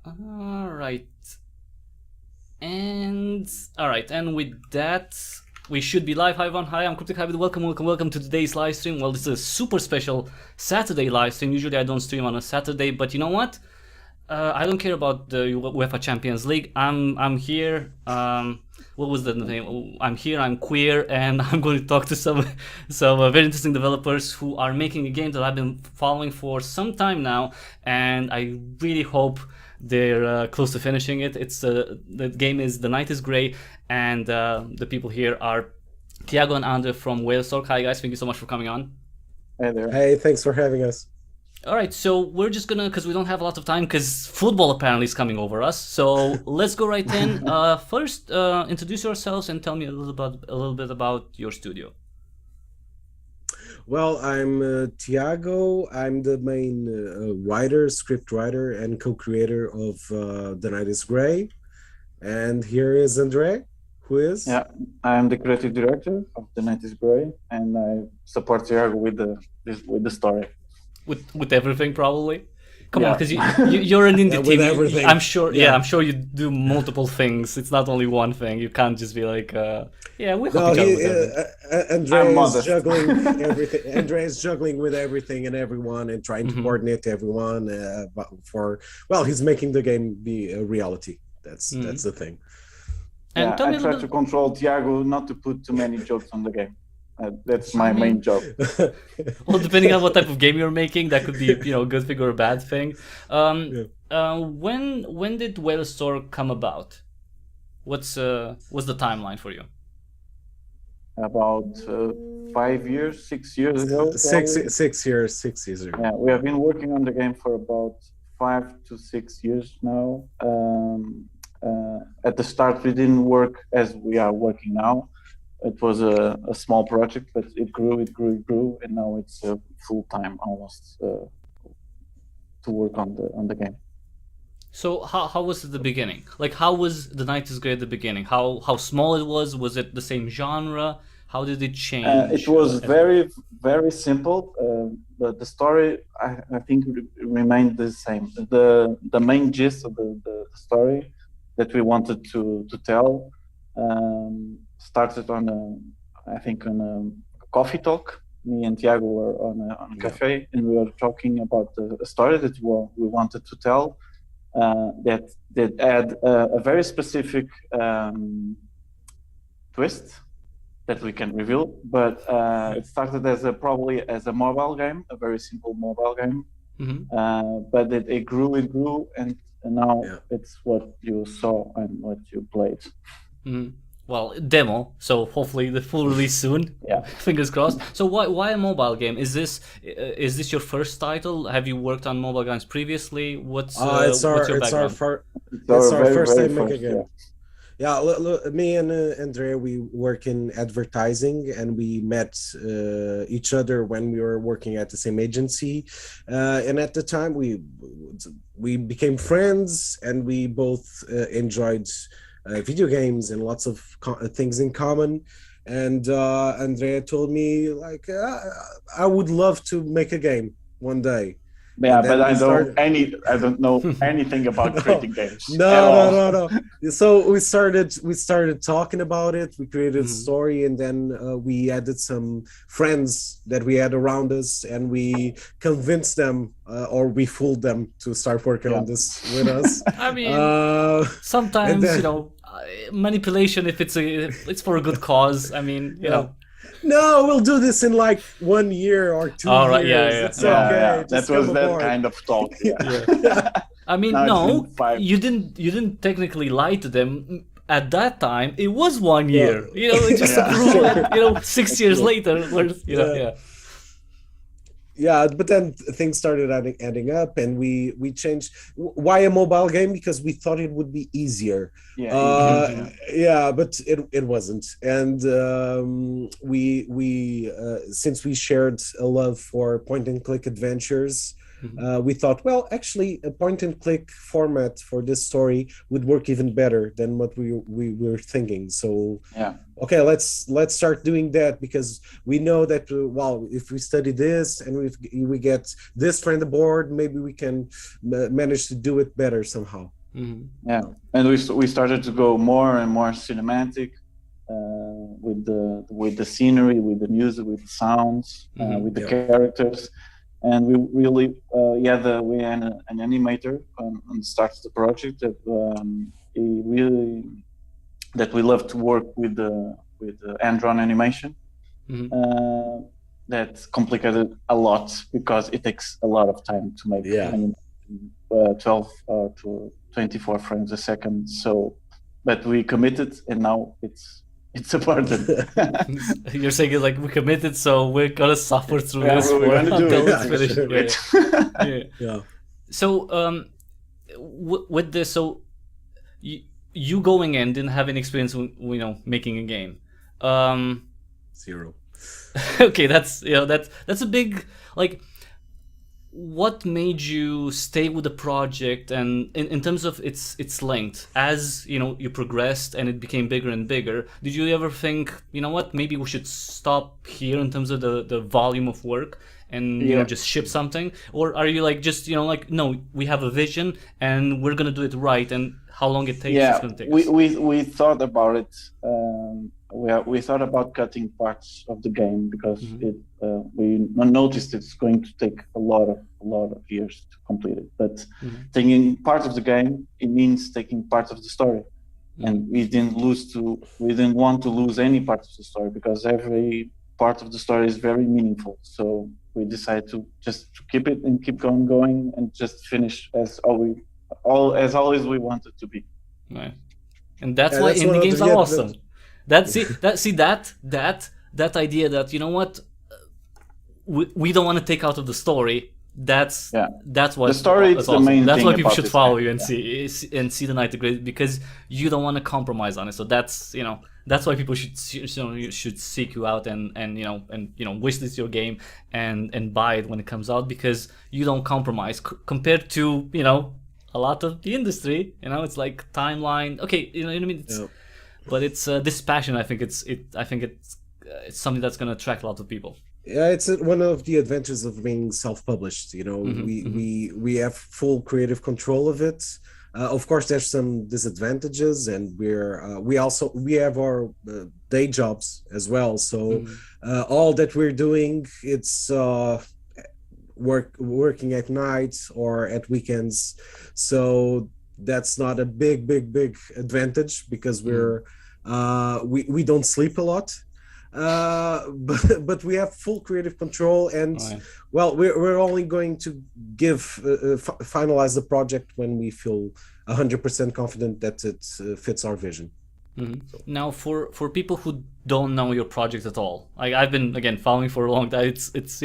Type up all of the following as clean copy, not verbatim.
All right. And all right, and with that, we should be live. Hi everyone, hi, I'm Cryptic Hybrid. Welcome to today's live stream. Well, this is a super special Saturday live stream. Usually I don't stream on a Saturday, but you know what? I don't care about the UEFA Champions League. I'm here. What was the name? I'm here. I'm queer, and I'm going to talk to some very interesting developers who are making a game that I've been following for some time now, and I really hope they're close to finishing it. The game is The Night is Grey, and the people here are Tiago and Andre from Whalestork. Hi guys, thank you so much for coming on. Hey there. Hey, thanks for having us. All right, so we're just gonna, because we don't have a lot of time, because football apparently is coming over us. So let's go right in. First, introduce yourselves and tell me a little bit about your studio. Well, I'm Tiago. I'm the main script writer, and co-creator of The Night is Grey. And here is Andre, who is? Yeah, I'm the creative director of The Night is Grey, and I support Tiago with the story. With everything, probably. Come on, because you're an indie team. With everything. I'm sure. Yeah, I'm sure you do multiple things. It's not only one thing. You can't just be like, we help each other with Andre is juggling everything. Andre is juggling with everything and everyone, and trying to coordinate everyone. He's making the game be a reality. That's the thing. And I try to control Tiago not to put too many jokes on the game. That's my main job. Well, depending on what type of game you're making, that could be a good thing or a bad thing. When did Whalestork come about? What's the timeline for you? About 5 years, 6 years ago. Six years ago. Yeah, we have been working on the game for about 5 to 6 years now. At the start, we didn't work as we are working now. It was a small project, but it grew, and now it's full time almost to work on the game. So how was it the beginning? Like, how was The Night is Grey at the beginning? How small it was? Was it the same genre? How did it change? It was very, very simple. The story, I think, remained the same. The main gist of the story that we wanted to tell started on a coffee talk. Me and Tiago were on a cafe, and we were talking about a story that we wanted to tell that had a very specific twist that we can reveal. But it started probably as a mobile game, a very simple mobile game. But it grew, and now it's what you saw and what you played. Well, demo, so hopefully the full release soon. Yeah, fingers crossed. So why a mobile game? Is this your first title? Have you worked on mobile games previously? What's your background? It's our first time making a game. Yeah, look, me and Andrea, we work in advertising, and we met each other when we were working at the same agency, and at the time we became friends, and we both enjoyed video games and lots of things in common. And Andrea told me, like, I would love to make a game one day. Yeah, but I don't know anything about creating games. No. So we started talking about it. We created a story, and then we added some friends that we had around us, and we convinced them, or we fooled them to start working on this with us. I mean, sometimes manipulation, if it's for a good cause. I mean, you know. No, we'll do this in like 1 year or 2 years. Right, yeah. It's okay. That was that kind of talk. I mean, no, you didn't technically lie to them. At that time, it was 1 year. Just to prove that, 6 years later, Yeah, but then things started adding up, and we changed. Why a mobile game? Because we thought it would be easier. But it wasn't. And we since we shared a love for point and click adventures, we thought, well, actually, a point and click format for this story would work even better than what we were thinking. So okay, let's start doing that, because we know that if we study this and we get this friend aboard, maybe we can manage to do it better somehow. Yeah, and we started to go more and more cinematic with the scenery, with the music, with the sounds, with the characters, and we really we had an animator and started the project that that we love to work with the hand-drawn animation. That's complicated a lot because it takes a lot of time to make 12 to 24 frames a second. So, but we committed, and now it's a burden. You're saying it like we committed, so we're gonna suffer through this until it's finished. Yeah. So, with this, so you going in didn't have any experience, making a game. Zero. Okay, that's a big, like, what made you stay with the project, and in terms of its length, as you progressed and it became bigger and bigger, did you ever think, what, maybe we should stop here in terms of the volume of work and just ship something? Or are you like just like, no, we have a vision and we're gonna do it right, and how long it takes it's gonna take us? We thought about it. We thought about cutting parts of the game because we noticed it's going to take a lot of years to complete it. But taking part of the game, it means taking part of the story, and we didn't want to lose any part of the story because every part of the story is very meaningful. So we decided to keep it and keep going and just finish as always we wanted to be. Right. And that's why indie games are awesome. That idea that what, we don't want to take out of the story. That's what the story is the main. That's thing why people should follow you and see the Night Great, because you don't want to compromise on it. So that's that's why people should seek you out and wishlist your game and buy it when it comes out, because you don't compromise compared to a lot of the industry. It's like timeline. Okay, you know what I mean. But it's this passion. I think it's something that's going to attract a lot of people. Yeah, it's one of the advantages of being self-published. We have full creative control of it. Of course, there's some disadvantages, and we have our day jobs as well. So all that we're doing, it's working at night or at weekends. So that's not a big advantage because we don't sleep a lot, but we have full creative control, and we're only going to finalize the project when we feel 100% confident that it fits our vision. So. Now, for people who don't know your project at all, I've been following for a long time. It's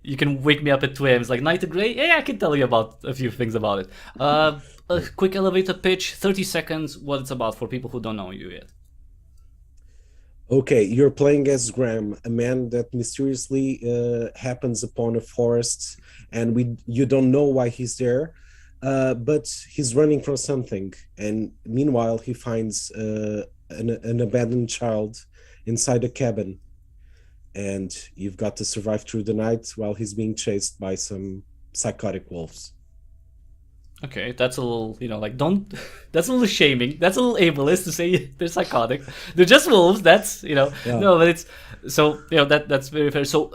you can wake me up at 2 a.m. It's like, Night Grey? Yeah, I can tell you about a few things about it. A quick elevator pitch, 30 seconds, what it's about for people who don't know you yet. Okay, you're playing as Graham, a man that mysteriously happens upon a forest, and you don't know why he's there, but he's running from something. And meanwhile, he finds an abandoned child inside a cabin. And you've got to survive through the night while he's being chased by some psychotic wolves. Okay, that's a little, that's a little shaming. That's a little ableist to say they're psychotic. They're just wolves. That's, no, but it's, so, that's very fair. So,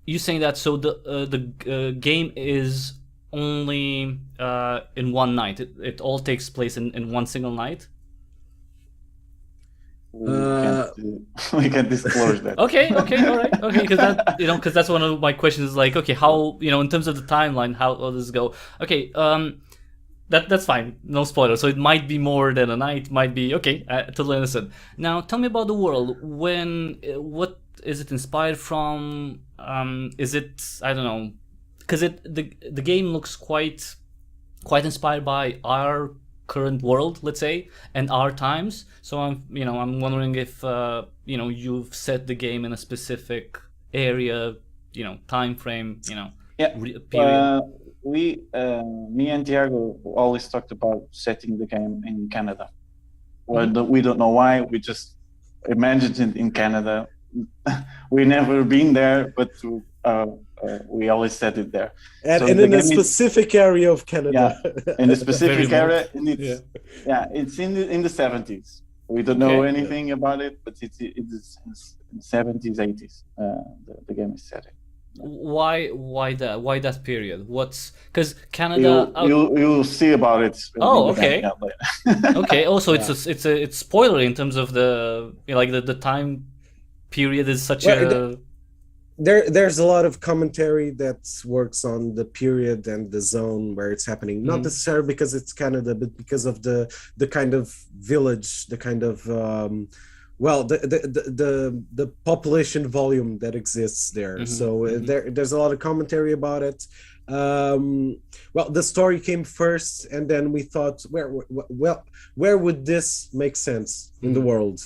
you saying that, so the game is only in one night. It all takes place in one single night. We can't disclose that. Okay, all right. Okay, because that's one of my questions. Is like, okay, how in terms of the timeline, how does this go? Okay, that's fine. No spoilers. So it might be more than a night. Might be okay. I totally understand. Now, tell me about the world. What is it inspired from? Is it, I don't know, because the game looks quite inspired by our current world, let's say, and our times. So I'm wondering if you've set the game in a specific area, time frame, period. Me and Tiago always talked about setting the game in Canada. We don't know why. We just imagined it in Canada. We never been there, but We always said it there. And, So and the in a game is- specific area of Canada. in a specific Very area, and it's it's in the 70s. We don't know Okay. anything about it, but it's in the 70s, 80s. The game is set in. Why that period? What's because Canada? You'll see about it. Oh, in the okay. game later. Okay. Also, it's spoiler in terms of the like the time period is such Well, a There's a lot of commentary that works on the period and the zone where it's happening. Not necessarily because it's Canada, but because of the kind of village, the kind of the population volume that exists there. So there's a lot of commentary about it. Well, the story came first, and then we thought, where would this make sense in the world?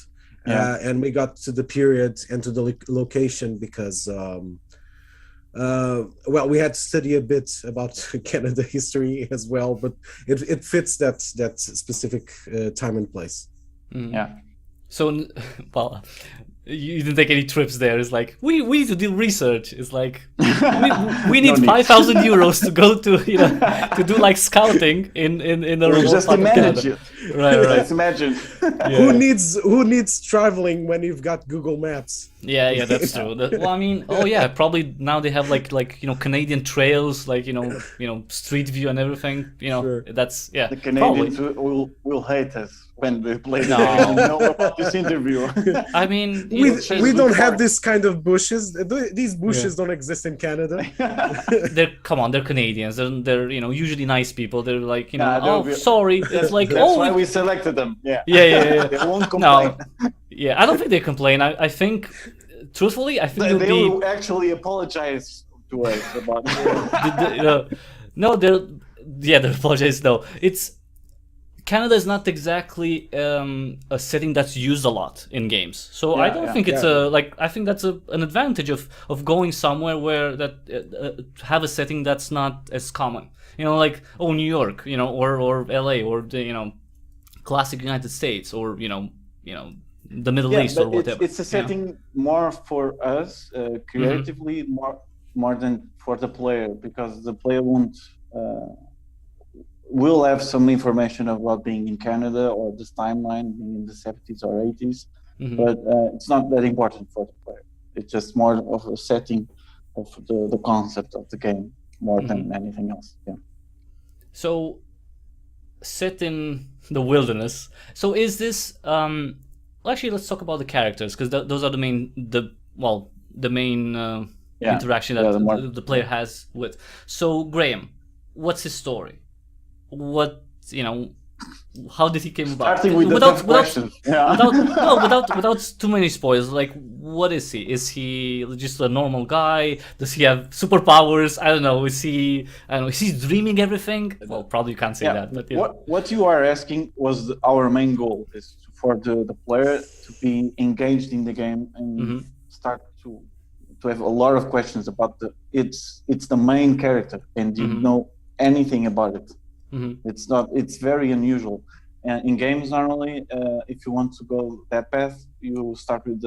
And we got to the period and to the location because we had to study a bit about Canada history as well, but it fits that specific time and place. So, well, you didn't take any trips there. It's like we need to do research. It's like we need 5,000 euros to go to to do like scouting in a remote Just part of manage Canada. it. Right. Let's imagine. Who needs traveling when you've got Google Maps? Yeah, that's true. Well, I mean, probably now they have like Canadian trails, like Street View and everything. Sure. That's The Canadians will hate us when they play the game and know about this interview. I mean, we don't have this kind of bushes. These bushes don't exist in Canada. they're Canadians. They're usually nice people. They're like they'll sorry. It's like That's why we selected them. Yeah. They won't complain. Yeah, I don't think they complain. I think, truthfully, I think They will actually apologize to us about it. No, they apologize though. It's Canada is not exactly a setting that's used a lot in games, so I don't think it's I think that's an advantage of going somewhere where that have a setting that's not as common. Like New York, or LA, or the classic United States, or the Middle East or whatever. It's a setting more for us creatively, more than for the player, because the player will have some information about being in Canada or this timeline being in the 70s or 80s, but it's not that important for the player. It's just more of a setting of the concept of the game more than anything else. Yeah. So, set in the wilderness. So, is this? Actually, let's talk about the characters, because those are the main interaction that the player has with. So, Graham, what's his story? What how did he came about? Starting with the tough questions. Without too many spoilers. Like, what is he? Is he just a normal guy? Does he have superpowers? I don't know. Is he dreaming everything? Well, probably you can't say that. But what you are asking was our main goal, is for the player to be engaged in the game and start to have a lot of questions about it's the main character, and you know anything about it. It's very unusual, and in games normally, if you want to go that path, you start with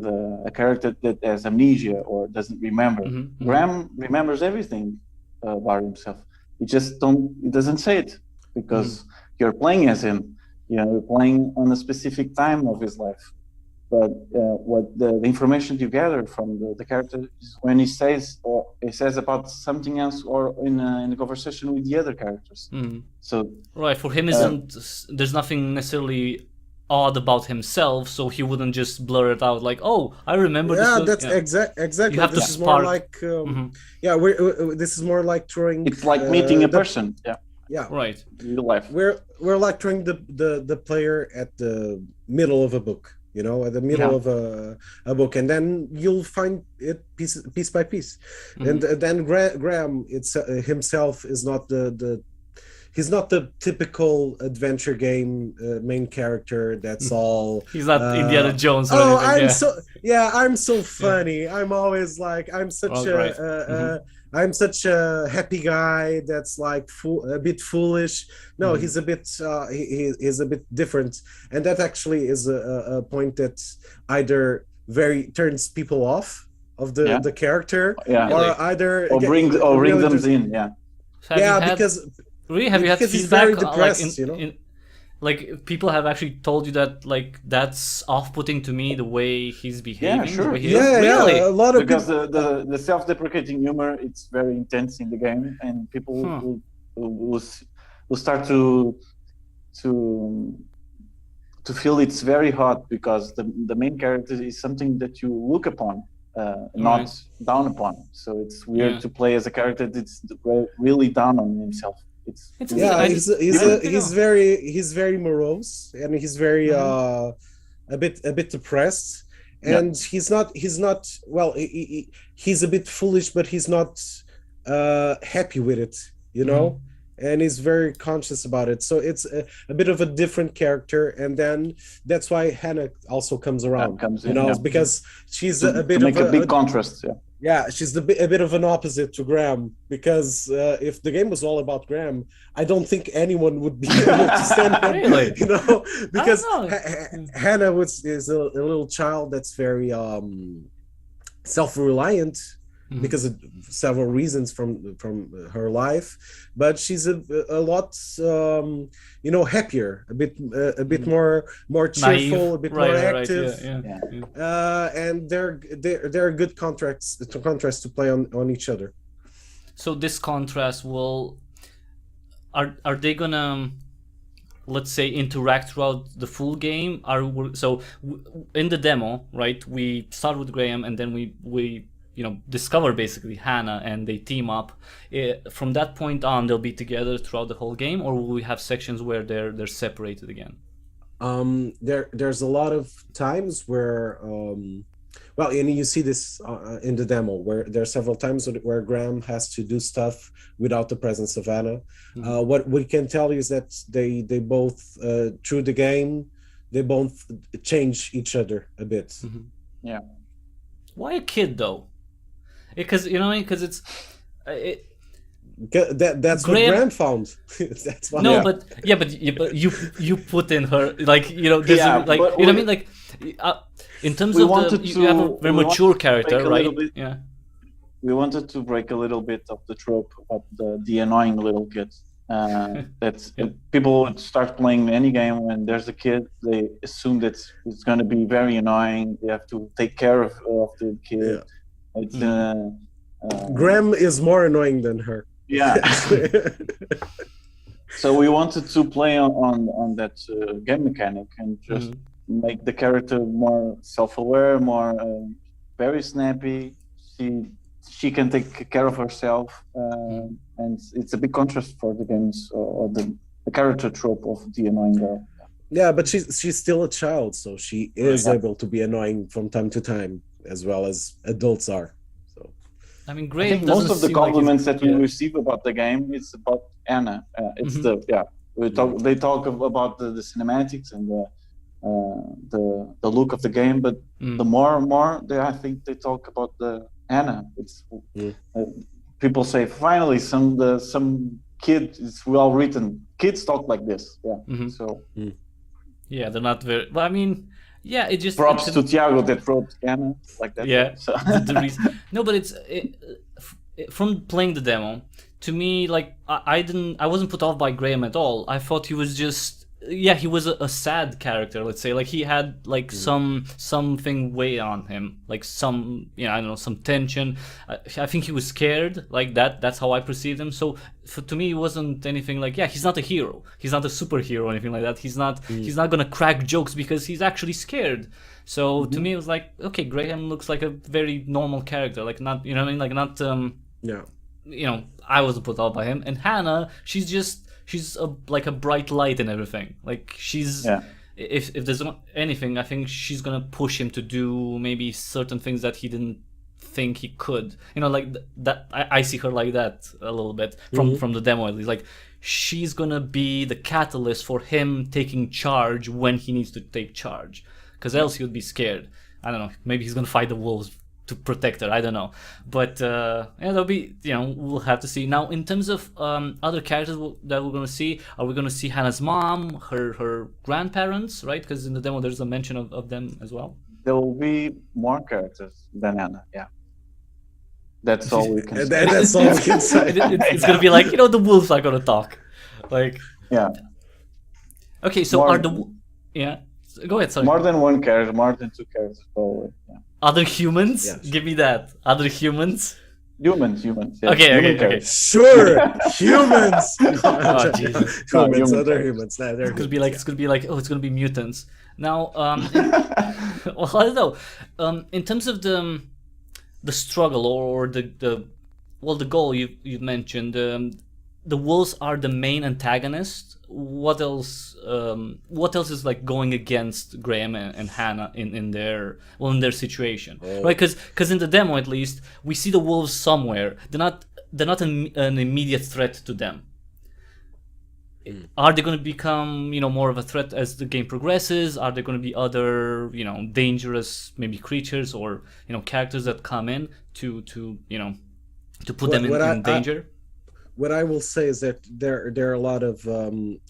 a character that has amnesia or doesn't remember. Graham remembers everything about himself. He doesn't say it, because you're playing as him. You're playing on a specific time of his life. But what the information you gather from the character is when he says about something else, or in a conversation with the other characters. So right, for him there's nothing necessarily odd about himself, so he wouldn't just blur it out like, "Oh, I remember." That's exactly. You have this to is more like this is more like throwing. It's like meeting a person. Yeah. Right. Real life. We're like throwing the player at the middle of a book. At the middle of a book, and then you'll find it piece by piece. And then Graham himself is not he's not the typical adventure game main character. That's all. He's not Indiana Jones. Or anything. I'm so funny. I'm always like, I'm such a happy guy that's like a bit foolish. No, he's a bit he's a bit different, and that actually is a point that either turns people off of the character, or either bring them in. Because really, have you had he's feedback very depressed, like people have actually told you that like that's off-putting to me the way he's behaving. Yeah, sure. Really? A lot of because the self-deprecating humor, it's very intense in the game, and people will start to feel it's very hot because the main character is something that you look upon, not down upon. So it's weird to play as a character that's really down on himself. He's very morose, and he's very a bit depressed, and he's not well, he's a bit foolish, but he's not happy with it, and he's very conscious about it. So it's a bit of a different character, and then that's why Hannah also comes around, because she's a bit of a big contrast. Yeah, she's a bit of an opposite to Graham, because if the game was all about Graham, I don't think anyone would be able to stand him. Really? Because Hannah is a little child that's very self-reliant, because of several reasons from her life, but she's a lot happier, a bit more cheerful, naive. A bit more active. And they're a good contrast to play on each other. So this contrast are they gonna, let's say, interact throughout the full game? In the demo, right, we start with Graham, and then we discover basically Hannah, and they team up. From that point on, they'll be together throughout the whole game, or will we have sections where they're separated again? There's a lot of times where and you see this in the demo, where there are several times where Graham has to do stuff without the presence of Hannah. What we can tell you is that they both through the game, they both change each other a bit. Why a kid though? Because it's that's what Graham found. That's why. No, but you put in her, like, in terms of you have a very mature character, right? We wanted to break a little bit of the trope of the annoying little kid. People would start playing any game when there's a kid, they assume that it's going to be very annoying. They have to take care of the kid. Graham is more annoying than her. So we wanted to play on that game mechanic and just make the character more self-aware, more very snappy. She can take care of herself, and it's a big contrast for the games or the character trope of the annoying girl. Yeah, but she's still a child, so she is able to be annoying from time to time, as well as adults are. So, I mean, I think most of the compliments that we receive about the game is about Anna. It's they talk about the cinematics and the look of the game, but the more and more I think they talk about the Anna. It's people say finally some kid is well written. Kids talk like this. They're not very. Well, I mean, it just props to Thiago that wrote Anna like that. So. No, but from playing the demo, to me, like I wasn't put off by Graham at all. I thought he was just he was a sad character, let's say. Like he had like something weigh on him, like some I don't know, some tension. I think he was scared, like that's how I perceived him. So to me it wasn't anything like he's not a hero, he's not a superhero or anything like that. He's not gonna crack jokes because he's actually scared. So to me it was like, okay, Graham looks like a very normal character, like not like not I wasn't put off by him. And Hannah, she's like a bright light and everything. Like she's if there's anything, I think she's gonna push him to do maybe certain things that he didn't think he could. Like that. I see her like that a little bit from the demo at least. Like she's gonna be the catalyst for him taking charge when he needs to take charge, because else he would be scared. I don't know. Maybe he's gonna fight the wolves to protect her, I don't know, but that'll be, we'll have to see. Now, in terms of other characters that we're gonna see, are we gonna see Hannah's mom, her grandparents, right? Because in the demo there's a mention of them as well. There will be more characters than Hannah, That's all we can say. That's all we can say. It's gonna be like, the wolves are gonna talk. Like, yeah. Okay, so yeah. Go ahead, sorry. More than one character, more than two characters, probably. Yeah. Other humans? Yes. Give me that. Other humans? Humans. Yeah. Okay. Sure, humans. Oh, Jesus. Humans, other humans. Nah, It's gonna be like, it's gonna be mutants. Now, well, I don't know. In terms of the struggle or the goal you mentioned, the wolves are the main antagonist. What else is like going against Graham and Hannah in their situation, right? Because in the demo, at least, we see the wolves somewhere. They're not an immediate threat to them. Are they going to become more of a threat as the game progresses? Are there going to be other dangerous maybe creatures or characters that come in to put them in danger? What I will say is that there are a lot of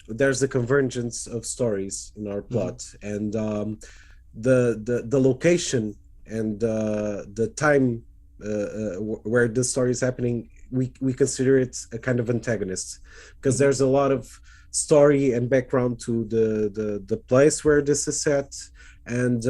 there's a convergence of stories in our plot, and the location and the time where the story is happening, we consider it a kind of antagonist, because there's a lot of story and background to the place where this is set, and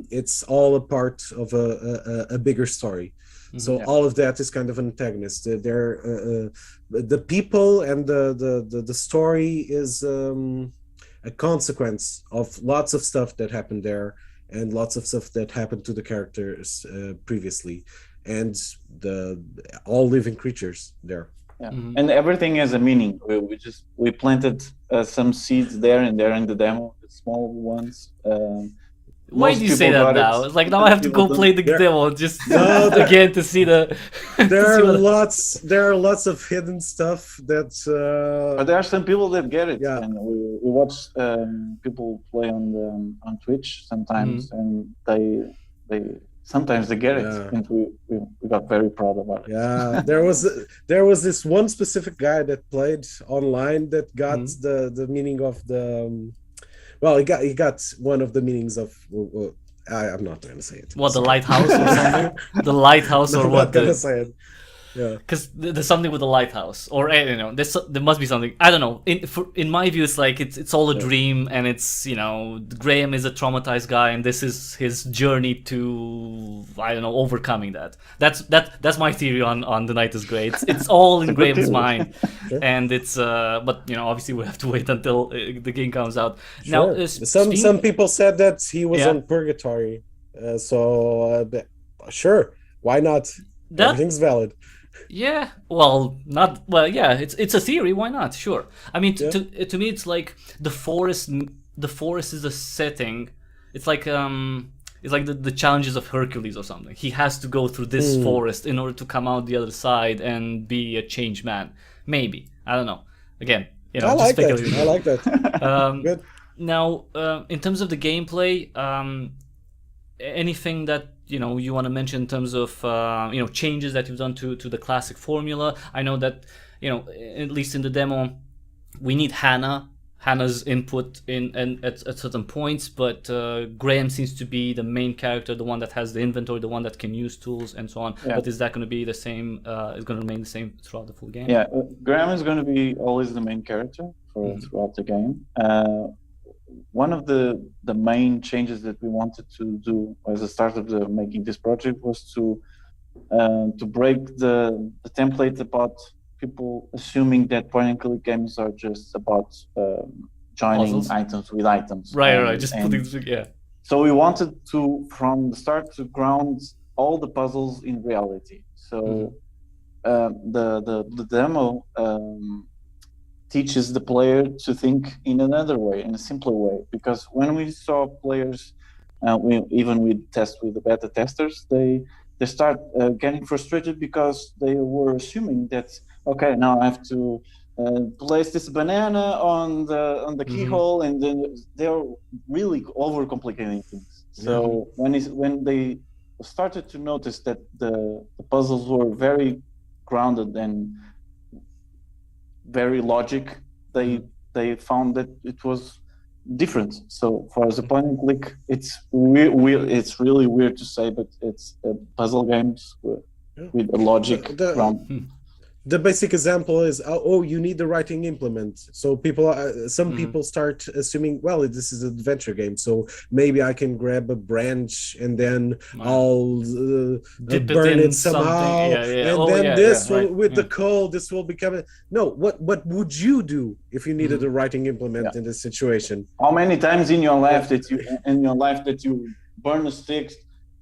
it's all a part of a bigger story. So all of that is kind of an antagonist. The people and the story is a consequence of lots of stuff that happened there, and lots of stuff that happened to the characters previously, and all living creatures there. Yeah. And everything has a meaning. We planted some seeds there and there in the demo, the small ones. Why do you say that now? It's like, now I have to go play the demo just again to see the. There are lots of hidden stuff that. But there are some people that get it. Yeah. And we watch people play on Twitch sometimes, and they sometimes they get it, and we got very proud about it. Yeah, there was this one specific guy that played online that got the meaning of the. Well, he got one of the meanings of. I'm not going to say it. What, the lighthouse or something? The lighthouse or what? I'm not going to say it. Yeah, because there's something with the lighthouse, or there must be something. I don't know. In my view, it's like it's all a dream, and it's Graham is a traumatized guy, and this is his journey to overcoming that. That's my theory on The Night is Grey. It's all in Graham's mind, and it's but obviously we have to wait until the game comes out. Sure. Now, some people said that he was on purgatory, sure, why not? Everything's valid. Yeah, it's a theory. Why not? Sure. I mean, to me, it's like the forest. The forest is a setting. It's like the challenges of Hercules or something. He has to go through this forest in order to come out the other side and be a changed man. Maybe, I don't know. Again, I like that. I like that. Good. Now, in terms of the gameplay, anything that you want to mention in terms of changes that you've done to the classic formula? I know that at least in the demo we need Hannah's input at certain points, but Graham seems to be the main character, the one that has the inventory, the one that can use tools and so on. But is that going to be the same? Is going to remain the same throughout the full game? Yeah, Graham is going to be always the main character throughout the game. One of the main changes that we wanted to do as a start of making this project was to break the template about people assuming that point-and-click games are just about joining puzzles? Items with items. Right. Just putting together. So we wanted to, from the start, to ground all the puzzles in reality. So the demo teaches the player to think in another way, in a simpler way. Because when we saw players, we test with the beta testers, they start getting frustrated because they were assuming that, okay, now I have to place this banana on the keyhole, and then they're really overcomplicating things. So when they started to notice that the puzzles were very grounded and very logic, they found that it was different. So for as a point and click, it's really weird to say, but it's puzzle games with a logic around. The basic example is, oh, you need the writing implement. So some people start assuming, well, this is an adventure game, so maybe I can grab a branch and then I'll burn it somehow, with the coal, this will become. No, what would you do if you needed a writing implement in this situation? How many times in your life that you burn a stick,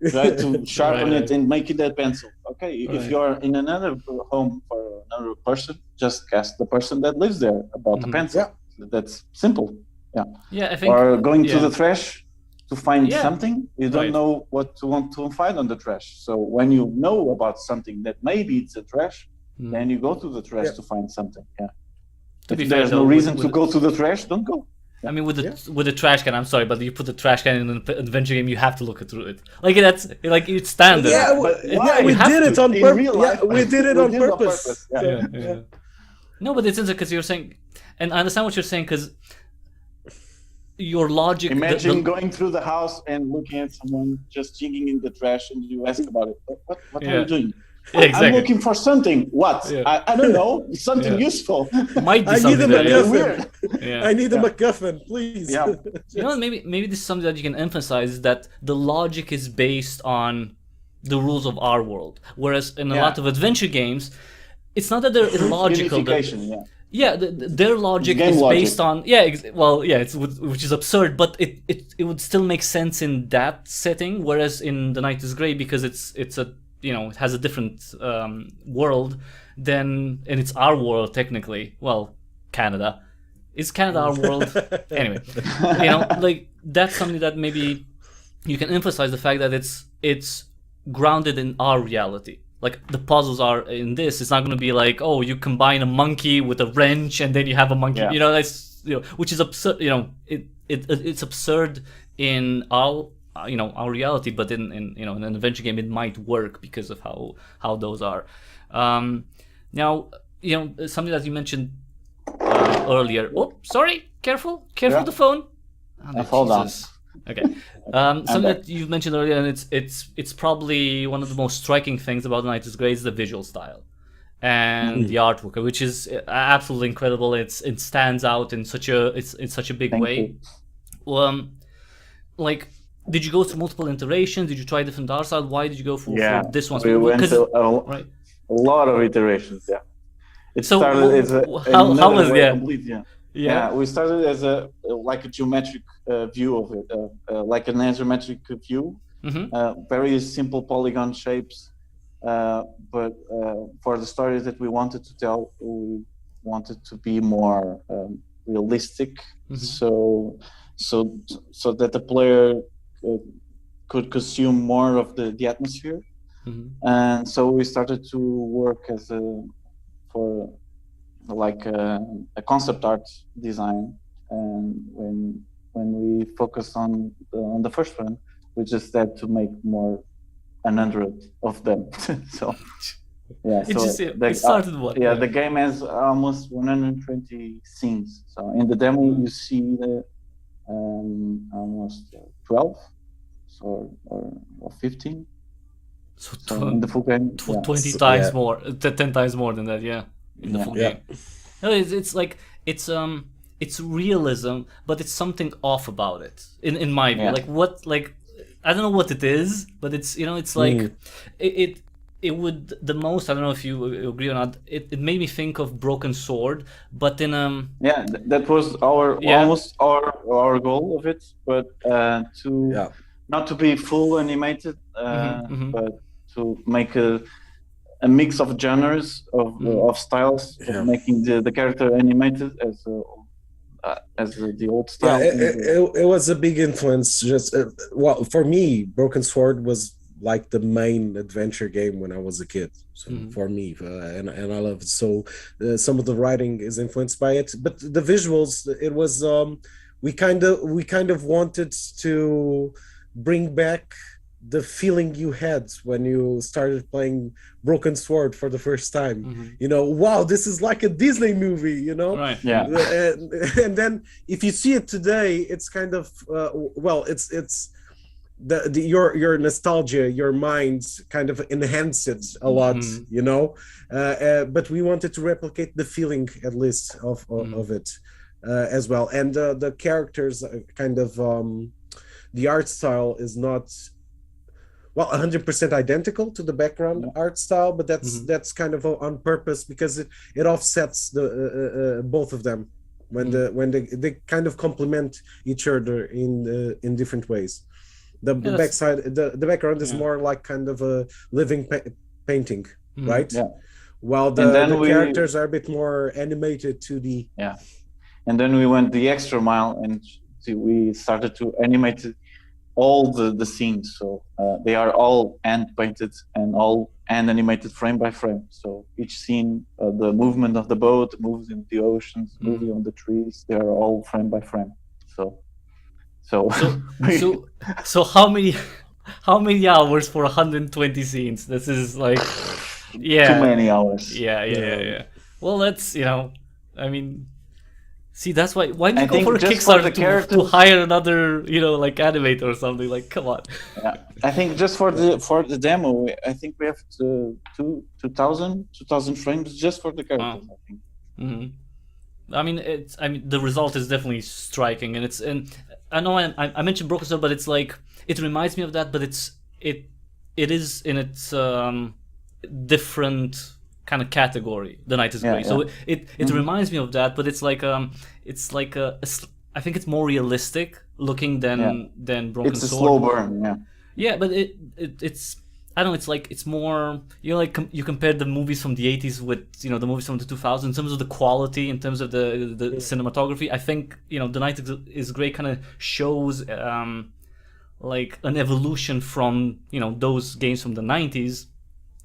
try to sharpen it and make it a pencil? Okay, if you're in another home for another person, just ask the person that lives there about the pencil. That's simple. I think, or going to the trash to find something, you don't know what to want to find on the trash. So when you know about something that maybe it's a trash, then you go to the trash to find something. If there's no reason to go to the trash, don't go. I mean, with the trash can, I'm sorry, but you put the trash can in an adventure game, you have to look through it. Like that's like it's standard. We did it on purpose. We did it on purpose. No, but it's interesting because you're saying, and I understand what you're saying because your logic. Imagine going through the house and looking at someone just jigging in the trash, and you ask about it. What are you doing? Exactly. I'm looking for something. What? I don't know. Something useful. Might be I something need a MacGuffin. I need a MacGuffin, please. You know, maybe this is something that you can emphasize, that the logic is based on the rules of our world, whereas in a lot of adventure games, it's not that they're illogical. Their logic is based on which is absurd, but it would still make sense in that setting. Whereas in The Night is Grey, because it's a it has a different world and it's our world technically. Well, Canada. Is Canada our world? Anyway, like that's something that maybe you can emphasize the fact that it's grounded in our reality. Like the puzzles are in this. It's not going to be like, oh, you combine a monkey with a wrench and then you have a monkey. That's which is absurd. It's absurd in our reality, but in an adventure game it might work because of how those are. Now something that you mentioned earlier. Oh, sorry, careful the phone. I fall down. Okay. Something that you've mentioned earlier, and it's probably one of the most striking things about The Night is Grey is the visual style and the artwork, which is absolutely incredible. It stands out in such a big way. Like, did you go through multiple iterations? Did you try different art styles? Why did you go for this one? We went to a lot of iterations. It so started as how was complete, we started as a geometric view of it, like an isometric view, very simple polygon shapes. But for the stories that we wanted to tell, we wanted to be more realistic, so that the player could consume more of the atmosphere. And so we started to work for a concept art design. And when we focused on the first one, we just had to make more 100 of them. So it started what? The game has almost 120 scenes. So in the demo you see almost 12 or 15. So in the full game, 20 times more, 10 times more than that. In the full game. No, it's like it's realism, but it's something off about it. In my view, I don't know what it is, but it's it's like it would the most. I don't know if you agree or not. It made me think of Broken Sword, but in that was almost our goal of it, but not to be full animated, but to make a mix of genres of styles, making the character animated as the old style. It was a big influence. Just for me, Broken Sword was like the main adventure game when I was a kid. So for me, and I love it. So some of the writing is influenced by it, but the visuals, it was we kind of wanted to bring back the feeling you had when you started playing Broken Sword for the first time. Wow, this is like a Disney movie, Right. Yeah. And then if you see it today, it's kind of it's your nostalgia, your mind kind of enhance it a lot, you know. But we wanted to replicate the feeling, at least, of it as well. And the characters kind of the art style is not 100% identical to the background art style, but that's kind of on purpose, because it offsets the both of them when they kind of complement each other in different ways. The backside, the background is more like kind of a living painting, right? Yeah. While the characters are a bit more animated 2D. Yeah. And then we went the extra mile, and we started to animate all the scenes. So they are all hand painted and all hand animated frame by frame. So each scene, the movement of the boat, moves in the oceans, moving on the trees, they are all frame by frame. So how many hours for 120 scenes? This is like, too many hours. Yeah. Well, that's, you know, I mean, see, that's why do you go for a Kickstarter to hire another, you know, like animator or something? Like, come on. Yeah, I think just for the demo, I think we have 2,000 frames just for the characters. I think. I mean, the result is definitely striking, and I know I mentioned Broken Sword, but it's like, it reminds me of that, but it is in its different kind of category. The Night is Grey, so it reminds me of that, but it's like I think it's more realistic looking than Broken Sword. It's a slow burn, Yeah, but it's, I don't know, it's like, it's more, you know, like you compare the movies from the 80s with, you know, the movies from the 2000s in terms of the quality, in terms of the cinematography. I think, you know, The Night is Grey kind of shows like an evolution from, you know, those games from the 90s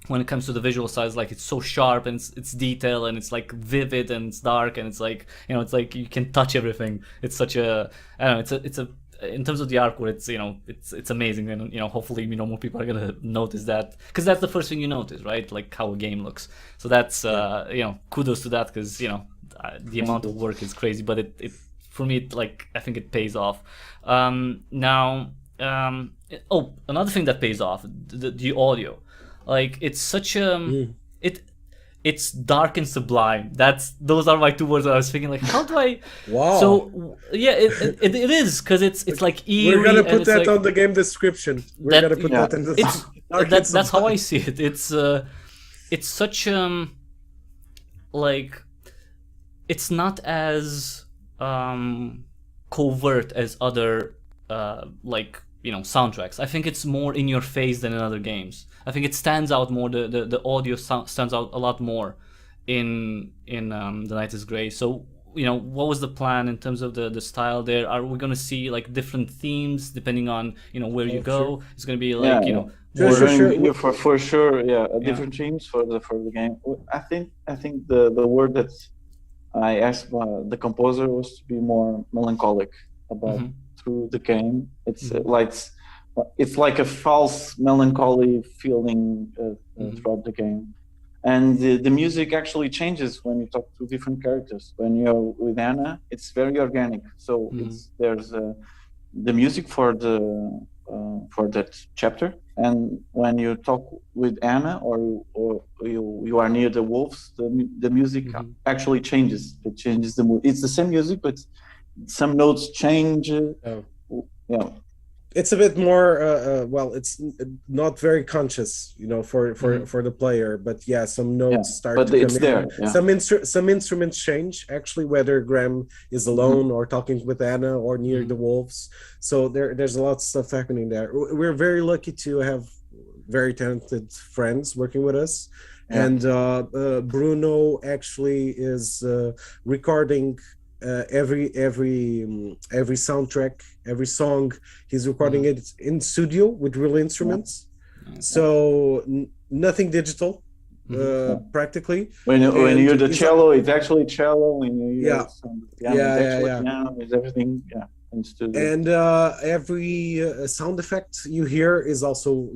when it comes to the visual side. Like, it's so sharp, and it's detail, and it's like vivid, and it's dark, and it's like, you know, it's like you can touch everything. It's such a, I don't know, it's a in terms of the artwork, it's, you know, it's amazing, and, you know, hopefully, you know, more people are gonna notice that, because that's the first thing you notice, right? Like how a game looks. So that's you know, kudos to that, because, you know, the amount of work is crazy, but it for me, like, I think it pays off. Another thing that pays off, the audio. Like, it's such it's dark and sublime. Those are my two words that I was thinking, like, how do I? Wow. So yeah, it is, because it's like eerie. We're gonna put that like, on the game description. We're gonna put that in the. That's how I see it. It's such like, it's not as covert as other like, you know, soundtracks. I think it's more in your face than in other games. I think it stands out more. The audio stands out a lot more in The Night is Grey. So, you know, what was the plan in terms of the style there? Are we going to see like different themes depending on, you know, where you go? Sure. It's going to be like, you know, for sure, different themes for the game. I think the word that I asked the composer was to be more melancholic about through the game. It's like a false melancholy feeling throughout the game, and the music actually changes when you talk to different characters. When you're with Anna, it's very organic. So there's the music for that chapter, and when you talk with Anna or you are near the wolves, the music actually changes. It changes the mood. It's the same music, but some notes change. It's a bit more it's not very conscious, you know, for the player, but some notes start to come in. There. Some instruments change, actually, whether Graham is alone or talking with Anna or near the wolves. So there's a lot of stuff happening there. We're very lucky to have very talented friends working with us, and Bruno actually is recording every soundtrack, every song. He's recording it in studio with real instruments, so nothing digital, practically. When you hear the cello, it's actually cello. When you hear piano, it's everything. In studio. And every sound effect you hear is also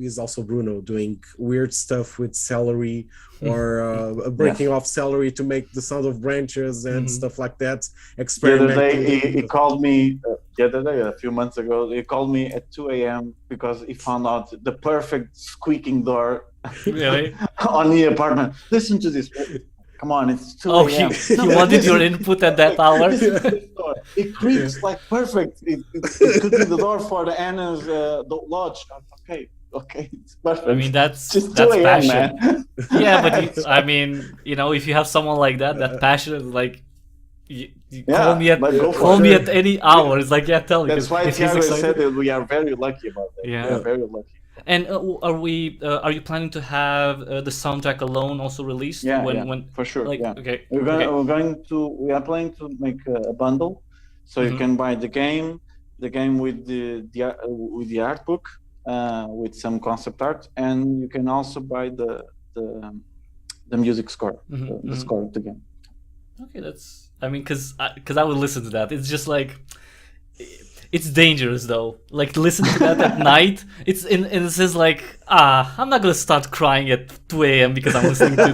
Bruno doing weird stuff with celery or breaking off celery to make the sound of branches and stuff like that. The other day he called me the other day, a few months ago, he called me at 2 a.m. because he found out the perfect squeaking door Really? on the apartment. Listen to this. Come on, it's 2 Oh, a.m. he wanted your input at that hour. It creaks like perfect. It could be the door for the Anna's lodge. Okay, it's perfect. I mean, that's just 2 a.m., passion. man. Yeah, but I mean, you know, if you have someone like that passion is like, you call me at any hour. It's like, yeah, tell me. That's why Thiago said that we are very lucky about that. Yeah, we are very lucky. And are you planning to have the soundtrack alone also released? When for sure. Like, yeah. Okay. We are planning to make a bundle, so you can buy the game with the art book, with some concept art, and you can also buy the music score, the score of the game. Okay, that's. I mean, because I would listen to that. It's just like. It's dangerous though. Like listen to that at night. It's in a sense like I'm not gonna start crying at 2 a.m. because I'm listening to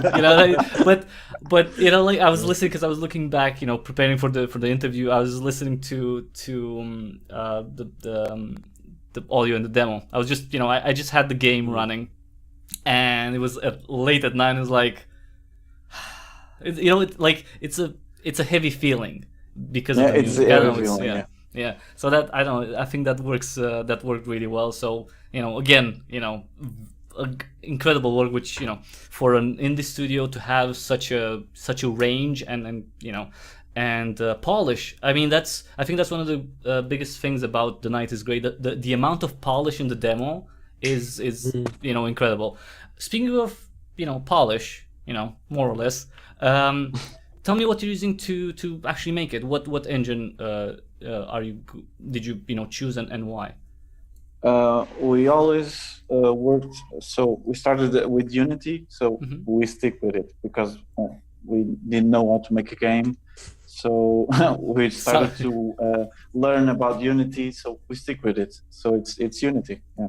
but you know, like I was listening because I was looking back, you know, preparing for the interview. I was listening to the audio and the demo. I was just, you know, I just had the game running, and it was late at night. It was like, you know, it's a heavy feeling because of the music. Yeah, so that I think that works. That worked really well. So you know, again, you know, incredible work. Which, you know, for an indie studio to have such a range and you know, and polish. I mean, I think that's one of the biggest things about The Night is Great. The amount of polish in the demo is you know, incredible. Speaking of, you know, polish, you know, more or less. Tell me what you're using to actually make it. What engine did you choose and why? We always worked. So we started with Unity. So we stick with it because we didn't know how to make a game. So we started to learn about Unity. So we stick with it. So it's Unity. Yeah.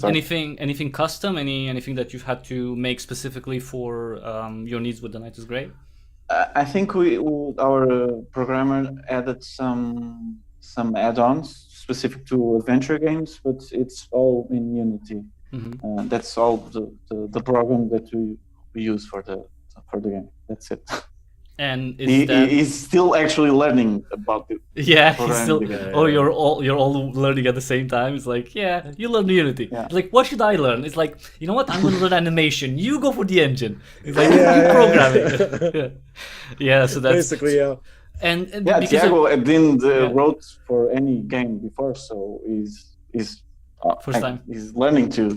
Anything custom? Anything that you've had to make specifically for your needs with The Night is Great? I think our programmer added some add-ons specific to adventure games, but it's all in Unity. That's all the program that we use for the game. That's it. And he's still actually learning about it. Yeah, he's still. Oh, you're all learning at the same time. It's like, yeah, you learn Unity. Yeah. It's like, what should I learn? It's like, you know what? I'm going to learn animation. You go for the engine. It's like programming. Yeah. So that's basically And Thiago didn't wrote for any game before, so he's first time. He's learning to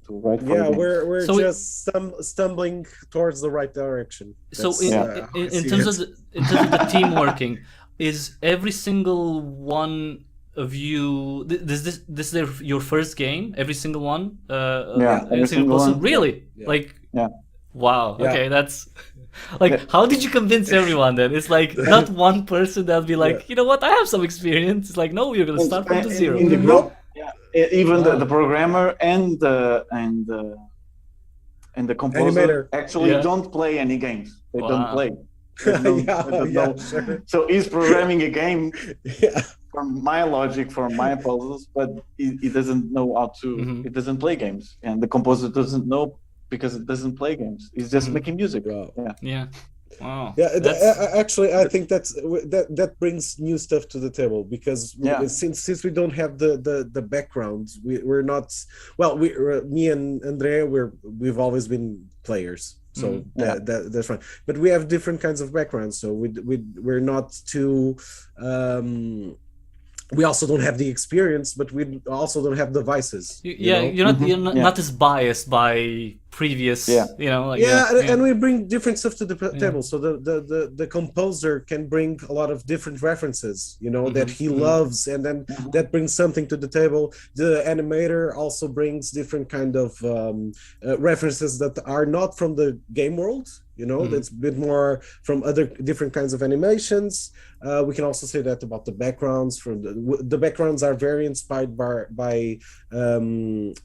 write for yeah, we're so just stumbling towards the right direction. That's, in terms of the team working, is every single one of you this your first game? Every single one? Every single one. Really? Yeah. Like wow. Yeah. Okay, that's like how did you convince everyone then? It's like not one person that'll be like, you know what, I have some experience. It's like, no, you're gonna start from zero. In the group, even the programmer and the composer actually don't play any games. They don't play. Sure. So he's programming a game for my logic, for my puzzles, but he doesn't know how to. He doesn't play games, and the composer doesn't know because it doesn't play games. He's just making music. Wow. Yeah. Wow. Yeah, actually, I think that brings new stuff to the table because since we don't have the backgrounds, we're not. Well, me and Andrea, we've always been players, so that's fine. But we have different kinds of backgrounds, so we're not too. We also don't have the experience, but we also don't have the vices. You're not as biased by previous. And we bring different stuff to the table. So the composer can bring a lot of different references, that he loves, and then that brings something to the table. The animator also brings different kind of references that are not from the game world. That's a bit more from other different kinds of animations. We can also say that about the backgrounds. The backgrounds are very inspired by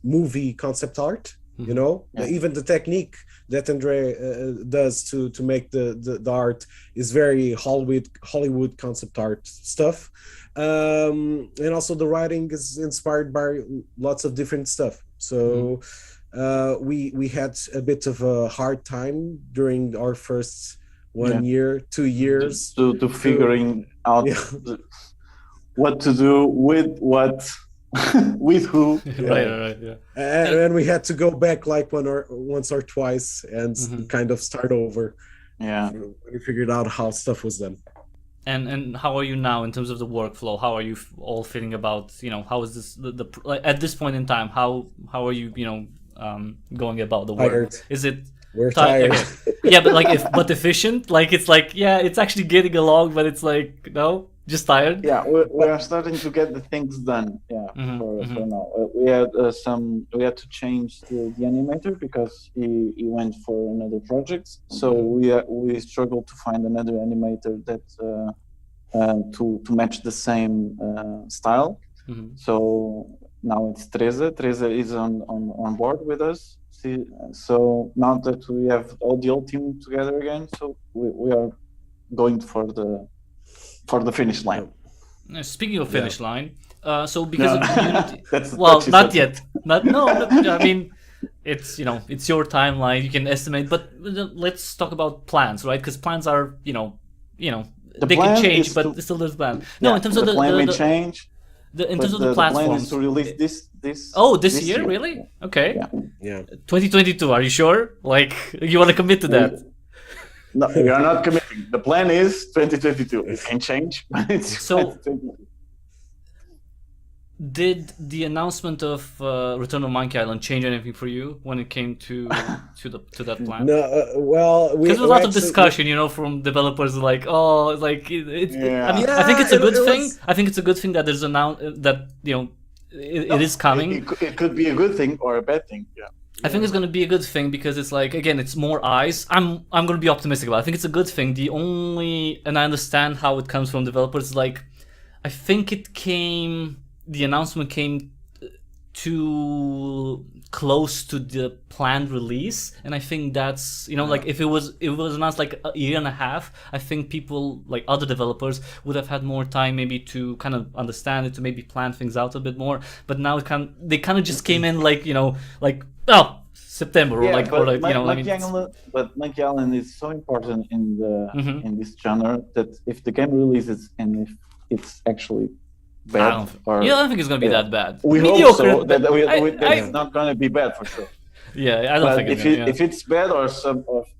movie concept art. You know, even the technique that Andre does to make the art is very Hollywood concept art stuff, and also the writing is inspired by lots of different stuff. So we had a bit of a hard time during our first 1 year, 2 years to figuring out what to do with what. With who? Right. And we had to go back like once or twice and kind of start over. Yeah, we figured out how stuff was done. And how are you now in terms of the workflow? How are you all feeling about, you know, how is this like, at this point in time? How are you, you know, going about the work? Tired. Is it? We're tired. Yeah, but like but efficient. Like it's like it's actually getting along, but it's like no. Just tired. Yeah, we are starting to get the things done. Yeah, for now. We had we had to change the animator because he went for another project. So we struggled to find another animator that to match the same style. So now it's Teresa. Teresa is on board with us. So now that we have all the old team together again, so we are going for the finish line. Speaking of finish line, so because of Unity, that's well, not yet. No. I mean, it's it's your timeline. You can estimate, but let's talk about plans, right? Because plans are they can change, but still there's plan. No, in terms of the plan may change. In terms of the platforms, plan is to release this. Oh, this year, really? Okay. Yeah. 2022. Are you sure? Like, you want to commit to that? No, we are not committing. The plan is 2022. It can change, but it's so. Did the announcement of Return of Monkey Island change anything for you when it came to that plan? No, well, because there was a lot of discussion, from developers like, oh, like it's. I mean, I think it's a good thing. I think it's a good thing that there's that it is coming. It could be a good thing or a bad thing. Yeah. I think it's going to be a good thing because it's like, again, it's more eyes. I'm going to be optimistic about it. I think it's a good thing. And I understand how it comes from developers. Like, I think the announcement came too close to the planned release. And I think that's, like if it was announced like a year and a half, I think people, like other developers, would have had more time maybe to kind of understand it, to maybe plan things out a bit more. But now they kind of just came in like, September, but Monkey Island is so important in this genre that if the game releases and if it's actually bad, I don't think it's gonna be that bad. We mediocre, hope so. That it's not gonna be bad for sure. Yeah, I don't think if it's bad or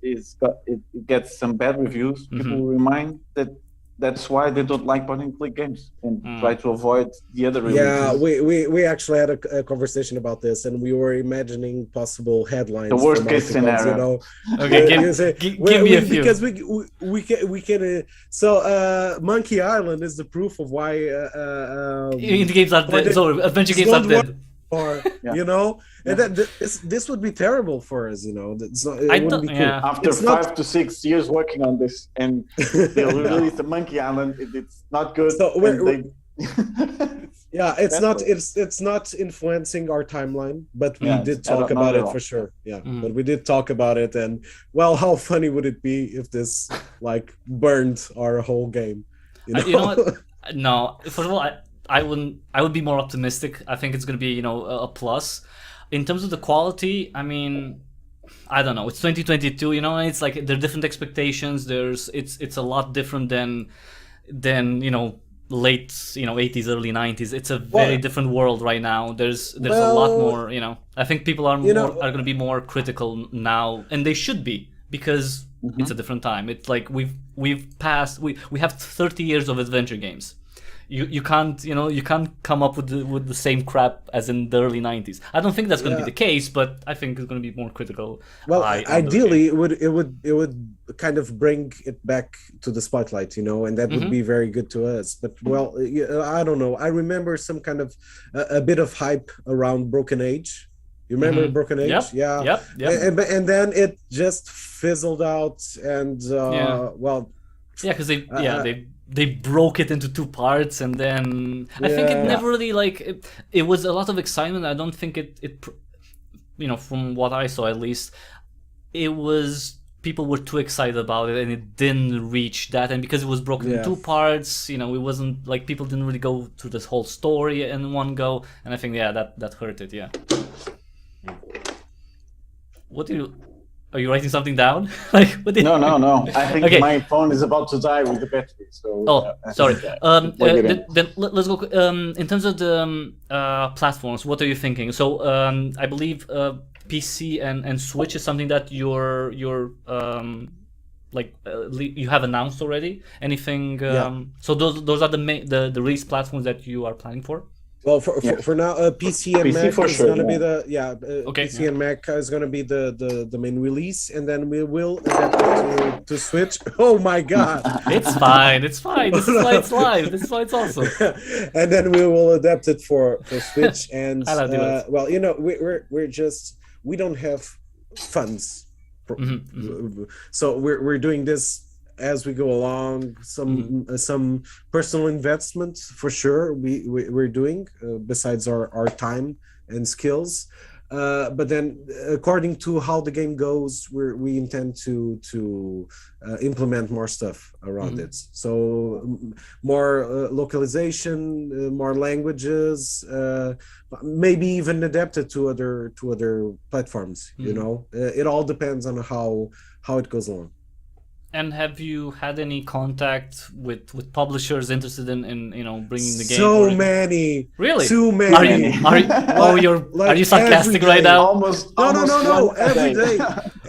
it gets some bad reviews, people remind that's why they don't like point and click games and try to avoid the other reviews. Yeah, we actually had a conversation about this, and we were imagining possible headlines. The worst case scenario. Okay, give me a few. Because we can. So Monkey Island is the proof of why indie games are dead. So adventure games are dead. And this would be terrible for us, It's not, it wouldn't be cool. After 5 to 6 years working on this, and they'll release the Monkey Island, it's not good. So it's not influencing our timeline, but we did talk about it for sure. Yeah, but we did talk about it, and how funny would it be if this burned our whole game? You know what? No, first of all, I would be more optimistic. I think it's going to be, a plus. In terms of the quality, I mean, I don't know. It's 2022, and it's like there are different expectations. It's a lot different than late, 80s, early 90s. It's a very different world right now. There's a lot more, I think people are going to be more critical now, and they should be, because it's a different time. It's like we have 30 years of adventure games. You can't come up with the same crap as in the early 90s. I don't think that's going to be the case, but I think it's going to be more critical. Well, ideally, it would kind of bring it back to the spotlight, and that would be very good to us. But I don't know. I remember some kind of a bit of hype around Broken Age. You remember Broken Age? Yep. Yeah. Yep. And then it just fizzled out, and because they broke it into two parts, and then I think it never really it was a lot of excitement. I don't think it from what I saw at least, it was people were too excited about it and it didn't reach that, and because it was broken in two parts, it wasn't like people didn't really go through this whole story in one go, and I think that hurt it. Are you writing something down? No. I think my phone is about to die with the battery. So. Sorry. Then let's go. In terms of the platforms, what are you thinking? So I believe PC and Switch is something that you're you have announced already. Anything? So those are the release platforms that you are planning for. Well, for now, PC and Mac is going to be PC and Mac is going to be the main release, and then we will adapt it to Switch. Oh my God! It's fine. This is why it's live. This is why it's awesome. And then we will adapt it for Switch. And we don't have funds, so we're doing this as we go along. Some personal investments for sure we're doing besides our time and skills, but then according to how the game goes, we intend to implement more stuff around it. So more localization, more languages, maybe even adapted to other platforms. It all depends on how it goes along. And have you had any contact with publishers interested in bringing the game? So many, really? Too many. Are you sarcastic right now? Almost no. Every day.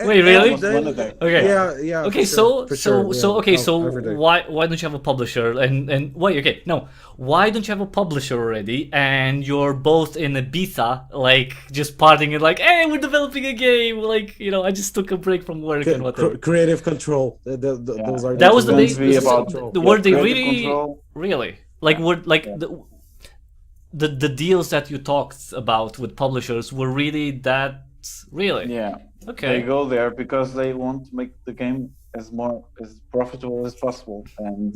Wait, really? Okay. Yeah. Okay, so why don't you have a publisher? And why? Okay, no. Why don't you have a publisher already? And you're both in a beta, just partying and hey, we're developing a game. I just took a break from work and whatever. Creative control. Those are that was the base. Were they really the deals that you talked about with publishers were really that really? Yeah. Okay. They go there because they want to make the game as profitable as possible, and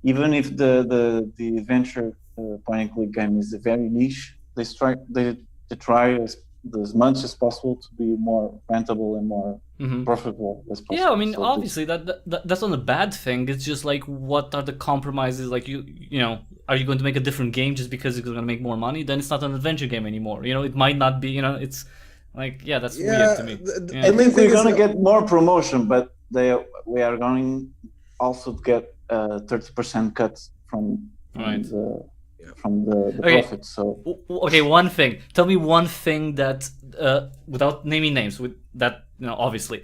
even if the adventure point and click game is very niche, they try as much as possible to be more rentable and more profitable as possible. Yeah, I mean, obviously that's not a bad thing. It's just what are the compromises? Are you going to make a different game just because it's going to make more money? Then it's not an adventure game anymore. it might not be. It's that's weird to me. I think we're going to get more promotion, but we are going also to get 30% cuts from the profit. So one thing. Tell me one thing that without naming names, with that obviously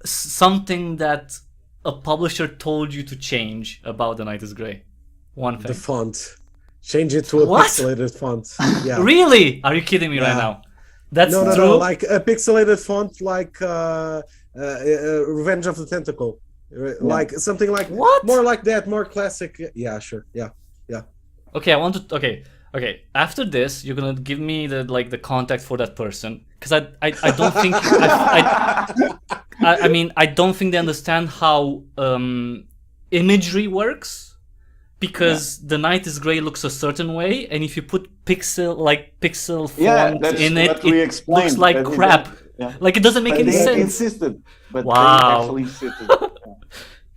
something that a publisher told you to change about The Night is Grey. One thing. The font. Change it to a pixelated font. Yeah. Really? Are you kidding me right now? That's true? No, like a pixelated font, like Revenge of the Tentacle. Like something like what? More like that, more classic. Yeah, sure. Yeah. Okay, I want to. Okay. After this, you're gonna give me the contact for that person, because I don't think I mean I don't think they understand how imagery works. Because The Night is Grey looks a certain way, and if you put pixel font in it, it looks like crap. It doesn't make any sense. Insisted, but wow. they actually insisted.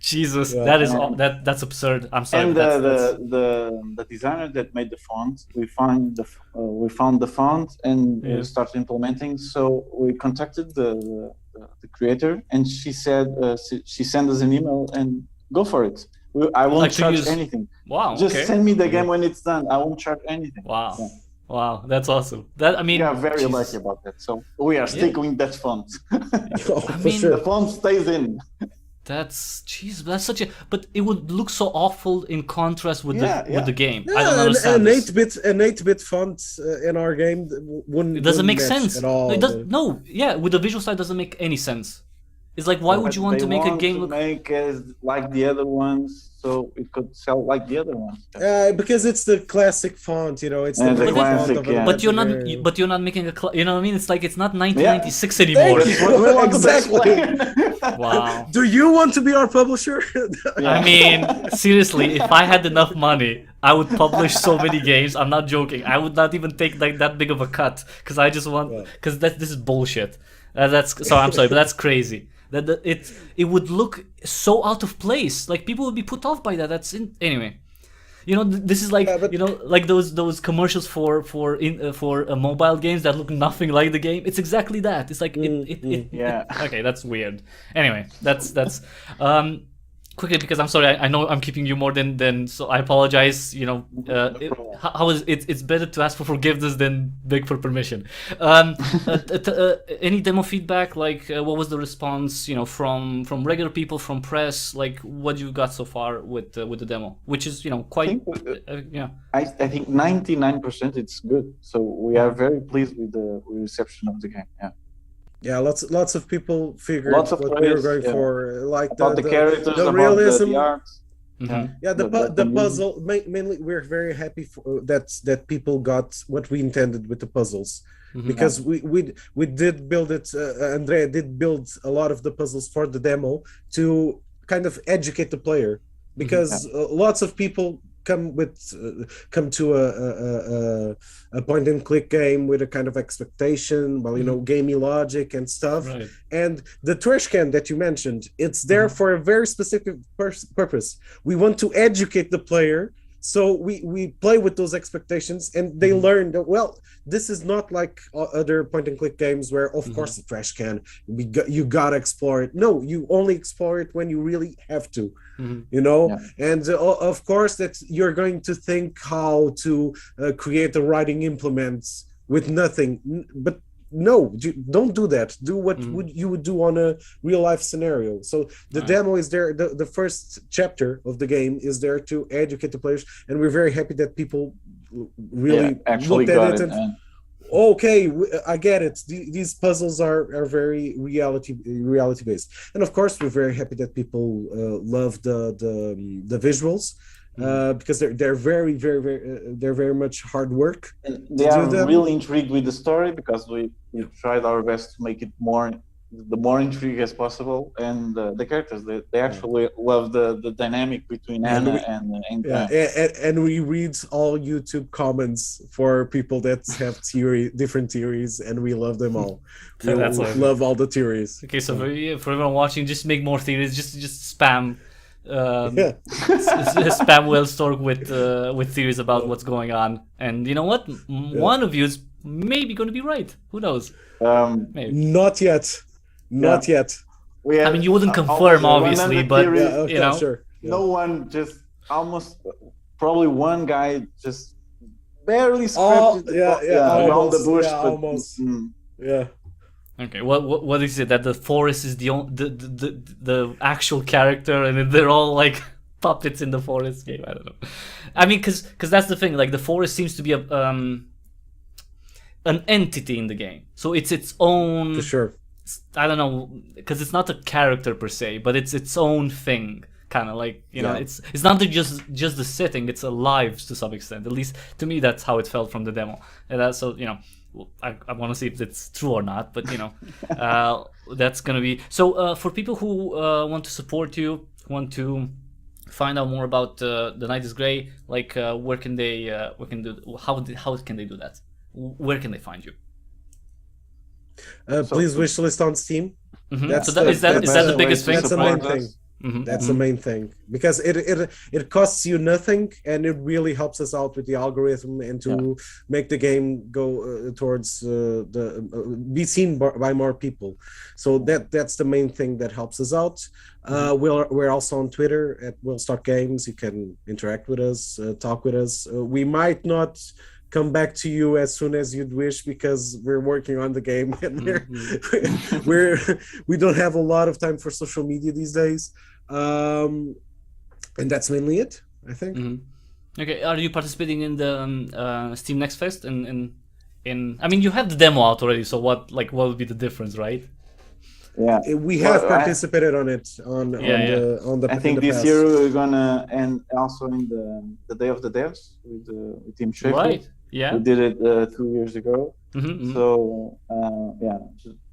Jesus, that's absurd. I'm sorry. And the designer that made the font, we found the font and we started implementing. So we contacted the creator, and she said she sent us an email and go for it. I won't charge anything. Wow. Just send me the game when it's done. I won't charge anything. Wow. Yeah. Wow, that's awesome. We are very lucky about that. So we are sticking with that font. The font stays in. That's such a. But it would look so awful in contrast with the game. I don't understand. An 8-bit font in our game wouldn't. It doesn't make match sense at all. It does, no, with the visual side, it doesn't make any sense. It's like, why would But you want they to make a game to look... make as like the other ones, so it could sell like the other ones. Because it's the classic font, you know. It's Yeah, the the main font classic, of a yeah. But you're not. legendary- But you're not making a. You know what I mean? It's like it's not 1996 anymore. Thank That's what we want to Exactly. explain. Wow. Do you want to be our publisher? I mean, seriously, if I had enough money, I would publish so many games. I'm not joking. I would not even take like that big of a cut because I just want because this is bullshit. That's so. I'm sorry, but that's crazy. That it would look so out of place. Like people would be put off by that. Anyway. You know, this is like you know, like those commercials for mobile games that look nothing like the game. It's exactly that. It's like Yeah. Okay, that's weird. Anyway, that's quickly, because I'm sorry, I know I'm keeping you more than so I apologize. You know, how is it? It's better to ask for forgiveness than beg for permission. Any demo feedback? Like, what was the response? You know, from regular people, from press. Like, what you got so far with the demo, which is, you know, quite yeah. I think 99% it's good. So we are very pleased with the reception of the game. Yeah. Yeah, lots of people figured Lots of what we were praise, going for, like About the characters, the about realism. the art. Mhm. Yeah, the music. puzzle. Mainly, we're very happy for that people got what we intended with the puzzles, because we did build it. Andrea did build a lot of the puzzles for the demo to kind of educate the player, because lots of people come to a point and click game with a kind of expectation, well, you know, gamey logic and stuff. Right. And the trash can that you mentioned, it's there for a very specific purpose. We want to educate the player, so we play with those expectations, and they learn that, well, this is not like other point and click games where, of course, the trash can, you gotta explore it. No, you only explore it when you really have to. You know, and of course that you're going to think how to create the writing implements with nothing, but no, don't do that. Do what you would do on a real life scenario. So the demo is there. The first chapter of the game is there to educate the players, and we're very happy that people really actually looked got at it. it and okay, I get it. These puzzles are very reality based, and of course we're very happy that people love the visuals, because they're very much hard work. And they are really intrigued with the story, because we tried our best to make it the more intriguing as possible, and the characters, they actually love the dynamic between Anna and we read all YouTube comments for people that have different theories, and we love them all. We love all the theories. Okay, so for everyone watching, just make more theories. Just spam. Spam Whalestork with theories about what's going on, and you know what? One of you is maybe going to be right. Who knows? Maybe. Not yet. I mean, you wouldn't confirm, obviously, but you know, sure. No one, just probably one guy just barely scratched around the bush. Almost. Okay, what is it, that the forest is the actual character, and they're all like puppets in the forest game? I don't know. I mean, because that's the thing. Like, the forest seems to be an entity in the game, so it's its own. For sure. I don't know, because it's not a character per se, but it's its own thing. Kind of like, you know, it's not just the setting; it's alive to some extent. At least to me, that's how it felt from the demo. And that's, so, you know, I want to see if it's true or not. But you know, that's gonna be so. For people who want to support you, want to find out more about The Night is Grey, like where can they how can they do that? Where can they find you? Please wishlist on Steam. Is that the biggest thing? That's the main thing. That's the main thing, because it costs you nothing, and it really helps us out with the algorithm and to make the game go towards be seen by more people. So that's the main thing that helps us out. We're also on Twitter at Whalestork Games. You can interact with us, talk with us. We might not come back to you as soon as you'd wish, because we're working on the game, and we don't have a lot of time for social media these days, and that's mainly it, I think. Okay, are you participating in the Steam Next Fest? I mean, you have the demo out already, so what would be the difference, right? Yeah, we have participated on it on the. I think this year we're gonna, and also in the Day of the Devs with Team Schaefer. Right. Yeah. We did it 2 years ago. So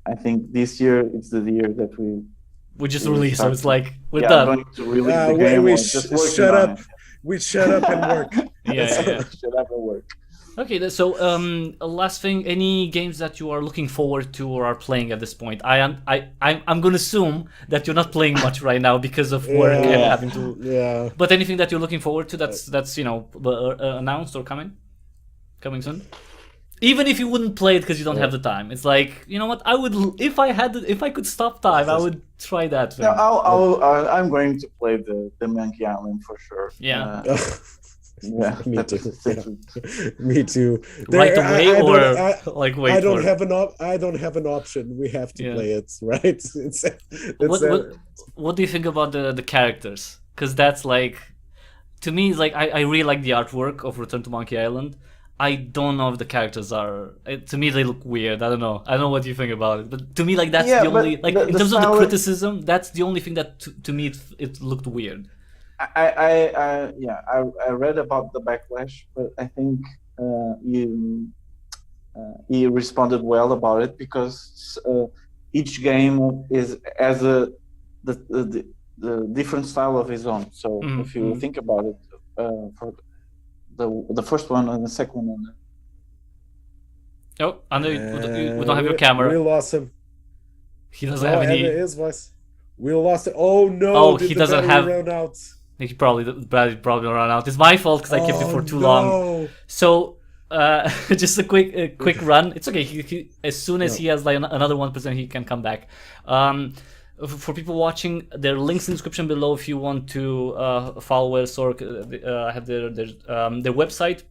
I think this year it's the year that we just released, so it's like we're done. Going to release the game. We shut up and work. Shut up and work. Okay, so last thing, any games that you are looking forward to or are playing at this point? I'm gonna assume that you're not playing much right now because of work and having to. Yeah. But anything that you're looking forward to that's announced or coming soon? Even if you wouldn't play it because you don't have the time, it's like, you know what? I would, if I could stop time, I would try that. No, I'm going to play the Monkey Island for sure. Yeah. Yeah, me too. Me too. Right away, wait. I don't have an option. We have to play it, right? What do you think about the characters? Because that's like, to me, it's like I really like the artwork of Return to Monkey Island. I don't know if the characters are. To me, they look weird. I don't know. I don't know what you think about it, but to me, like that's the only in terms of the criticism, that's the only thing that to me it looked weird. I read about the backlash, but I think he responded well about it because each game has the different style of his own. So if you think about it, for the first one and the second one. Oh, I know we don't have your camera. We lost him. He doesn't have any. His voice. We lost it. Oh no! Oh, he doesn't have. Run out? He probably run out. It's my fault because I kept it for too long. So just a quick run. It's okay. He as soon as he has like another 1%, he can come back. For people watching, there are links in the description below if you want to follow Whalestork. I have their website.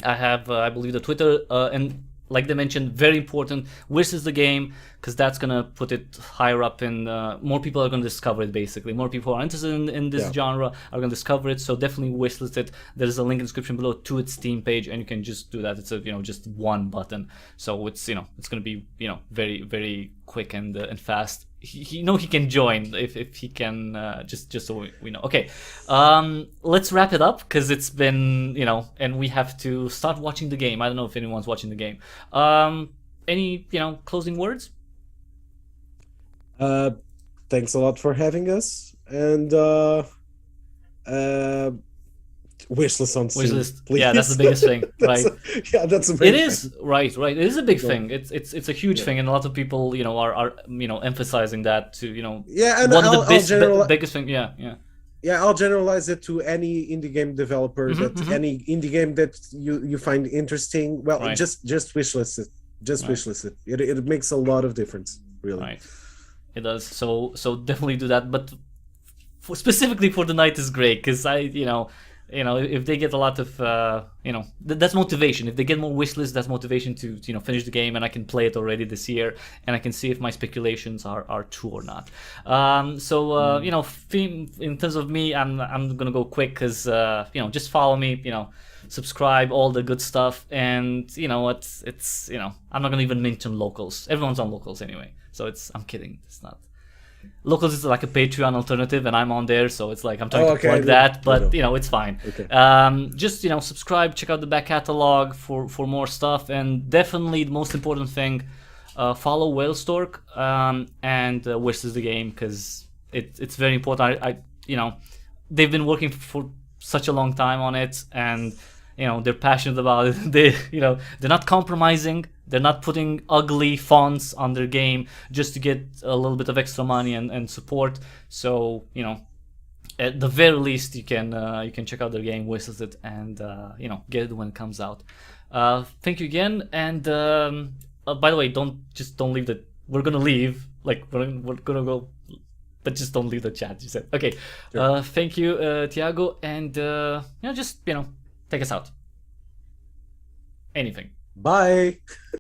I have, I believe, the Twitter, and like they mentioned, very important, wishlist the game, because that's going to put it higher up and more people are going to discover it, basically. More people who are interested in this genre are going to discover it, so definitely wishlist it. There's a link in the description below to its Steam page, and you can just do that. It's just one button, so it's it's going to be very, very quick and fast. He can join if he can, just so we know. Okay, let's wrap it up because it's been and we have to start watching the game. I don't know if anyone's watching the game. Any closing words? Thanks a lot for having us, and wishlist on Steam. Wishlist, please. Yeah, that's the biggest thing, right? That's a big thing. Is right. It is a big thing. It's a huge thing, and a lot of people are emphasizing that to and one of the biggest thing. Yeah, I'll generalize it to any indie game developer any indie game that you find interesting. Well, just wishlist it. Wishlist it. It makes a lot of difference, really. Right. It does. So definitely do that. But specifically for the night is great because if they get a lot of that's motivation. If they get more wish lists, that's motivation to finish the game, and I can play it already this year, and I can see if my speculations are true or not. In terms of me, I'm gonna go quick because just follow me, subscribe, all the good stuff, and it's I'm not gonna even mention locals. Everyone's on locals anyway, so I'm kidding. It's not. Locals is like a Patreon alternative, and I'm on there, so it's like I'm trying to plug that, but it's fine. Okay. Just subscribe, check out the back catalog for more stuff, and definitely the most important thing, follow Whalestork and wishlist the game because it's very important. They've been working for such a long time on it, and they're passionate about it. They're not compromising. They're not putting ugly fonts on their game just to get a little bit of extra money and support. So at the very least, you can check out their game, wishlist it, and get it when it comes out. Thank you again. And by the way, don't leave the. We're gonna leave. Like we're gonna go, but just don't leave the chat. You said okay. Sure. Thank you, Tiago, and just take us out. Anything. Bye.